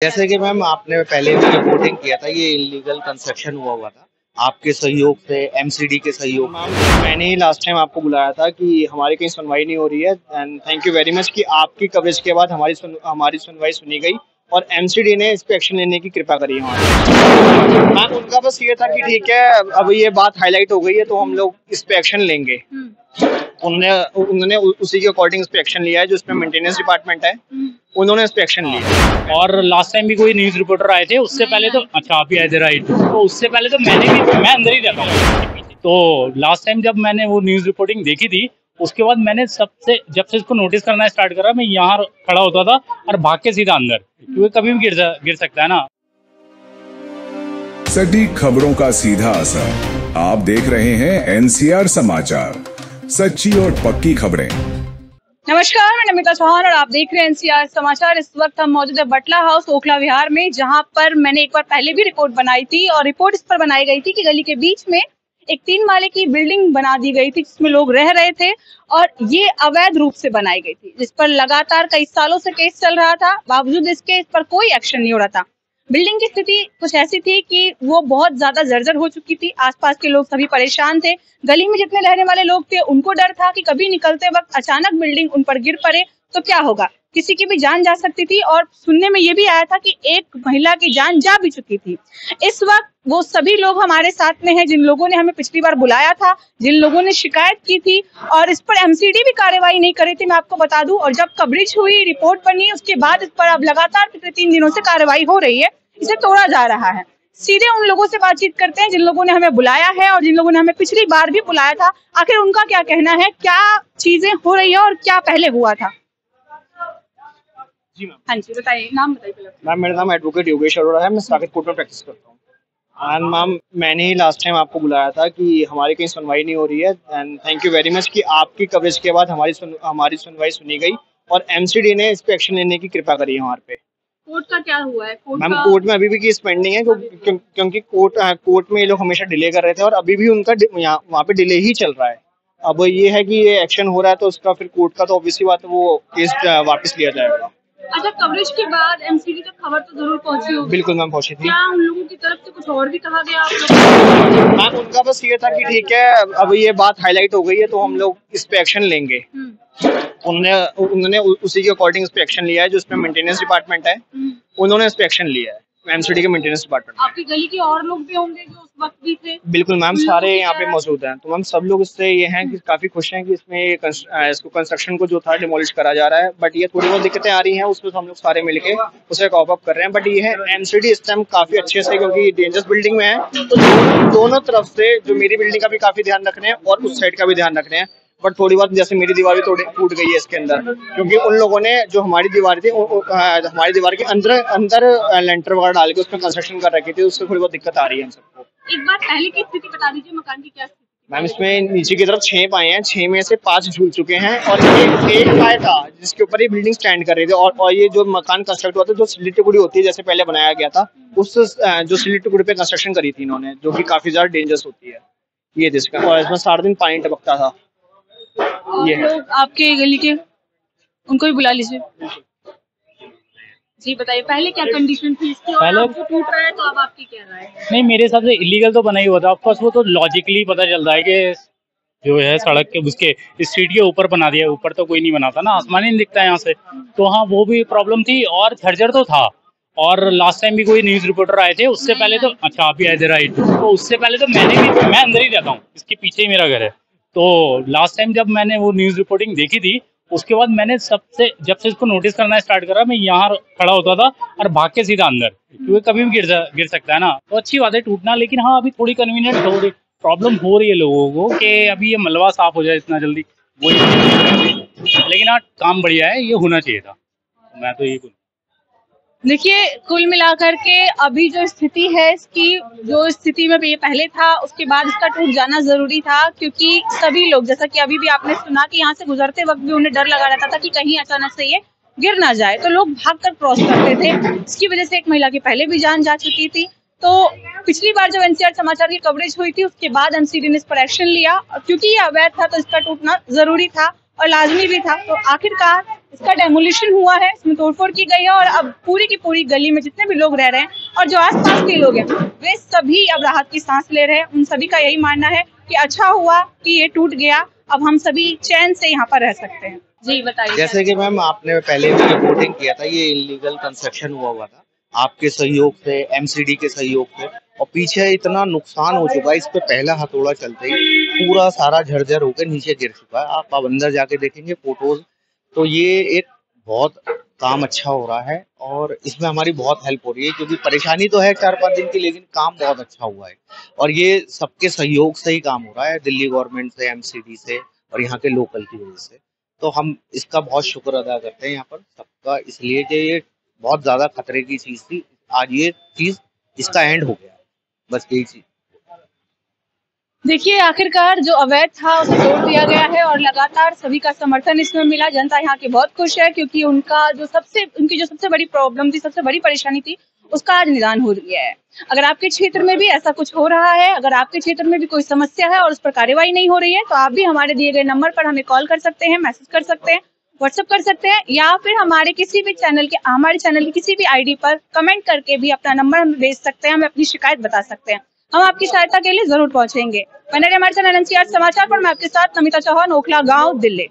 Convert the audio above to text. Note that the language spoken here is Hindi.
जैसे कि मैम आपने पहले भी रिपोर्टिंग किया था, ये इलीगल कंस्ट्रक्शन हुआ था आपके सहयोग से, एमसीडी के सहयोग मैम। मैंने ही लास्ट टाइम आपको बुलाया था कि हमारी कहीं सुनवाई नहीं हो रही है, and thank you very much कि आपकी कवरेज के बाद हमारी सुनवाई सुनी गई और एमसीडी ने इस पे एक्शन लेने की कृपा करी हमारे। मैम उनका बस ये था कि ठीक है, अब ये बात हाईलाइट हो गई है तो हम लोग इस पे एक्शन लेंगे। उन्होंने उन्होंने उसी के अकॉर्डिंग इस पे एक्शन लिया है, जो इसमें मेंटेनेंस डिपार्टमेंट है उन्होंने इस पे एक्शन लिया। और लास्ट टाइम भी कोई न्यूज रिपोर्टर आए थे, उससे पहले तो अच्छा आप ही आए थे, राइट। तो उससे पहले तो मैं अंदर ही रहता हूँ। तो लास्ट टाइम जब मैंने वो न्यूज रिपोर्टिंग देखी थी, उसके बाद मैंने जब से इसको नोटिस करना स्टार्ट करा, मैं यहाँ खड़ा होता था और भाग के सीधा अंदर, क्योंकि कभी भी गिर सकता है ना। सटीक खबरों का सीधा असर। आप देख रहे हैं एनसीआर समाचार, सच्ची और पक्की खबरें। नमस्कार, मैं नमिता चौहान और आप देख रहे हैं एनसीआर समाचार। इस वक्त हम मौजूद है बटला हाउस, ओखला विहार में, जहां पर मैंने एक बार पहले भी रिपोर्ट बनाई थी और रिपोर्ट इस पर बनाई गई थी कि गली के बीच में एक 3 माले की बिल्डिंग बना दी गई थी जिसमें लोग रह रहे थे और ये अवैध रूप से बनाई गई थी, जिस पर लगातार कई सालों से केस चल रहा था। बावजूद इसके इस पर कोई एक्शन नहीं हो रहा था। बिल्डिंग की स्थिति कुछ ऐसी थी कि वो बहुत ज्यादा जर्जर हो चुकी थी। आसपास के लोग सभी परेशान थे। गली में जितने रहने वाले लोग थे उनको डर था कि कभी निकलते वक्त अचानक बिल्डिंग उन पर गिर पड़े तो क्या होगा, किसी की भी जान जा सकती थी। और सुनने में ये भी आया था कि एक महिला की जान जा भी चुकी थी। इस वक्त वो सभी लोग हमारे साथ में हैं जिन लोगों ने हमें पिछली बार बुलाया था, जिन लोगों ने शिकायत की थी और इस पर एमसीडी भी कार्रवाई नहीं करी थी, मैं आपको बता दूं। और जब कवरेज हुई, रिपोर्ट बनी, उसके बाद इस पर अब लगातार पिछले 3 दिनों से कार्रवाई हो रही है, इसे तोड़ा जा रहा है। सीधे उन लोगों से बातचीत करते हैं जिन लोगों ने हमें बुलाया है और जिन लोगों ने हमें पिछली बार भी बुलाया था। आखिर उनका क्या कहना है, क्या चीजें हो रही है और क्या पहले हुआ था। जी मैम। हाँ जी, बताइए, नाम बताइए पहले। मैम मेरा नाम एडवोकेट योगेश अरोड़ा है, मैं साकेत कोर्ट में प्रैक्टिस करता हूँ। एंड मैम मैंने ही लास्ट टाइम आपको बुलाया था कि हमारी कहीं सुनवाई नहीं हो रही है, and thank you very much कि आपकी कवरेज के बाद हमारी सुनवाई सुनी गई और एमसीडी ने इस पे एक्शन लेने की कृपा करी है हमारे पे। कोर्ट का क्या हुआ है? मैम कोर्ट में अभी भी केस पेंडिंग है, क्योंकि कोर्ट में ये लोग हमेशा डिले कर रहे थे और अभी भी उनका वहाँ पे डिले ही चल रहा है। अब ये है कि ये एक्शन हो रहा है तो उसका फिर कोर्ट का तो ऑब्वियसली बात है, वो केस वापस लिया जाएगा। अच्छा, कवरेज के बाद एमसीडी तक खबर तो जरूर पहुंची होगी। बिल्कुल मैम पहुंची थी। क्या उन लोगों की तरफ से कुछ और भी कहा गया आप लोगों? मैम उनका बस ये था कि ठीक है, अब ये बात हाईलाइट हो गई है तो हम लोग इस पे एक्शन लेंगे। उन्होंने उसी के अकॉर्डिंग इस पे एक्शन लिया है, जो इसमें मेंटेनेंस डिपार्टमेंट है उन्होंने इस पे एक्शन लिया है, एमसीडी के मेंटेनेंस डिपार्टमेंट। आपकी गली के और लोग भी होंगे जो उस वक्त भी थे? बिल्कुल मैम, सारे यहाँ पे मौजूद हैं। तो मैम सब लोग इससे ये हैं कि काफी खुश हैं कि इसमें इसको कंस्ट्रक्शन को जो था डिमोलिश करा जा रहा है, बट ये थोड़ी बहुत दिक्कतें आ रही हैं, उसमें हम लोग सारे मिलके उसे कॉप अप कर रहे हैं। बट ये है एमसीडी इस टाइम काफी अच्छे से, क्योंकि डेंजरस बिल्डिंग में है तो दोनों तरफ से जो मेरी बिल्डिंग का भी काफी ध्यान रख रहे हैं और उस साइड का भी ध्यान रख रहे हैं। बट थोड़ी बहुत जैसे मेरी दीवार भी टूट गई है इसके अंदर, क्योंकि उन लोगों ने जो हमारी दीवार थी हमारी दीवार के अंदर लेंटर वगैरह डाल के उसमें कंस्ट्रक्शन कर रखी थी, उससे थोड़ी बहुत दिक्कत आ रही है हम सबको। एक बार पहले की स्थिति बता दीजिए, मकान की क्या स्थिति? मैम इसमें नीचे की तरफ 6 पाए हैं, 6 में से 5 झूल चुके हैं और एक पाए था जिसके ऊपर ये बिल्डिंग स्टैंड कर रही थी। और ये जो मकान कंस्ट्रक्ट हुआ था, जो सिल्ली टुकड़ी होती है जैसे पहले बनाया गया था, उस जो सिल्ली टुकड़ी पे कंस्ट्रक्शन करी थी इन्होंने, जो कि काफी ज्यादा डेंजरस होती है ये जिसका। और इसमें सारा दिन पानी टपकता था। ये लोग आपके गली के, उनको भी बुला लीजिए। जी बताइए, पहले क्या कंडीशन थी इसकी और पहले आपको टूट रहा है तो अब आपकी क्या राय है? नहीं, मेरे हिसाब से इलीगल तो बना ही हुआ था। ऑफकोर्स वो तो लॉजिकली पता चल रहा है कि जो है सड़क के उसके स्ट्रीट के ऊपर बना दिया, ऊपर तो कोई नहीं बनाता ना, आसमान ही नहीं दिखता है यहाँ से। तो हाँ, वो भी प्रॉब्लम थी और झर्जर तो था। और लास्ट टाइम भी कोई न्यूज रिपोर्टर आए थे, उससे पहले तो अच्छा आप ही आए थे, राइट। तो उससे पहले तो मैं अंदर ही रहता हूँ, इसके पीछे ही मेरा घर है। तो लास्ट टाइम जब मैंने वो न्यूज रिपोर्टिंग देखी थी, उसके बाद मैंने जब से इसको नोटिस करना स्टार्ट करा, मैं यहाँ खड़ा होता था और भाग के सीधा अंदर, क्योंकि कभी भी गिर सकता है ना। तो अच्छी बात है टूटना, लेकिन हाँ अभी थोड़ी कन्वीनियंट हो रही प्रॉब्लम हो रही है लोगों को कि अभी ये मलबा साफ हो जाए इतना जल्दी, वही। लेकिन हाँ काम बढ़िया है, ये होना चाहिए था, मैं तो यही। देखिए, कुल मिलाकर के अभी जो स्थिति है इसकी, जो स्थिति में ये पहले था उसके बाद इसका टूट जाना जरूरी था, क्योंकि सभी लोग, जैसा कि अभी भी आपने सुना कि यहाँ से गुजरते वक्त भी उन्हें डर लगा रहता था कि कहीं अचानक से ये गिर ना जाए, तो लोग भागकर क्रॉस करते थे। इसकी वजह से एक महिला की पहले भी जान जा चुकी थी। तो पिछली बार जब एनसीआर समाचार की कवरेज हुई थी, उसके बाद एमसीडी ने इस पर एक्शन लिया, क्योंकि ये अवैध था तो इसका टूटना जरूरी था और लाजमी भी था। तो आखिरकार इसका डेमोलिशन हुआ है, इसमें तोड़फोड़ की गई है और अब पूरी की पूरी गली में जितने भी लोग रह रहे हैं और जो आसपास के लोग हैं वे सभी अब राहत की सांस ले रहे हैं। उन सभी का यही मानना है कि अच्छा हुआ कि ये टूट गया, अब हम सभी चैन से यहाँ पर रह सकते हैं। जी बताइए। जैसे कि मैम आपने पहले भी रिपोर्टिंग किया था, ये इलीगल कंस्ट्रक्शन हुआ था आपके सहयोग से, एमसीडी के सहयोग से, और पीछे इतना नुकसान हो चुका है, इस पे पहला हथौड़ा चलते ही पूरा सारा झरझर होकर नीचे गिर चुका है। आप अब अंदर जाके देखेंगे फोटोज, तो ये एक बहुत काम अच्छा हो रहा है और इसमें हमारी बहुत हेल्प हो रही है, क्योंकि परेशानी तो है 4-5 दिन की, लेकिन काम बहुत अच्छा हुआ है और ये सबके सहयोग से ही काम हो रहा है, दिल्ली गवर्नमेंट से, एमसीडी से और यहाँ के लोकल की वजह से। तो हम इसका बहुत शुक्र अदा करते हैं यहाँ पर सबका, इसलिए कि ये बहुत ज्यादा खतरे की चीज थी, आज ये चीज इसका एंड हो गया, बस यही चीज। देखिए आखिरकार जो अवैध था उसे तोड़ दिया गया है और लगातार सभी का समर्थन इसमें मिला। जनता यहाँ की बहुत खुश है क्योंकि उनकी जो सबसे बड़ी प्रॉब्लम थी, सबसे बड़ी परेशानी थी, उसका आज निदान हो गया है। अगर आपके क्षेत्र में भी ऐसा कुछ हो रहा है, अगर आपके क्षेत्र में भी कोई समस्या है और उस पर कार्यवाही नहीं हो रही है, तो आप भी हमारे दिए गए नंबर पर हमें कॉल कर सकते हैं, मैसेज कर सकते हैं, व्हाट्सएप कर सकते हैं, या फिर हमारे चैनल की किसी भी आईडी पर कमेंट करके भी अपना नंबर हमें भेज सकते हैं, हमें अपनी शिकायत बता सकते हैं। हम आपकी सहायता के लिए जरूर पहुंचेंगे। बने रहिए हमारे चैनल एनसीआर समाचार पर। मैं आपके साथ नमिता चौहान, ओखला गांव, दिल्ली।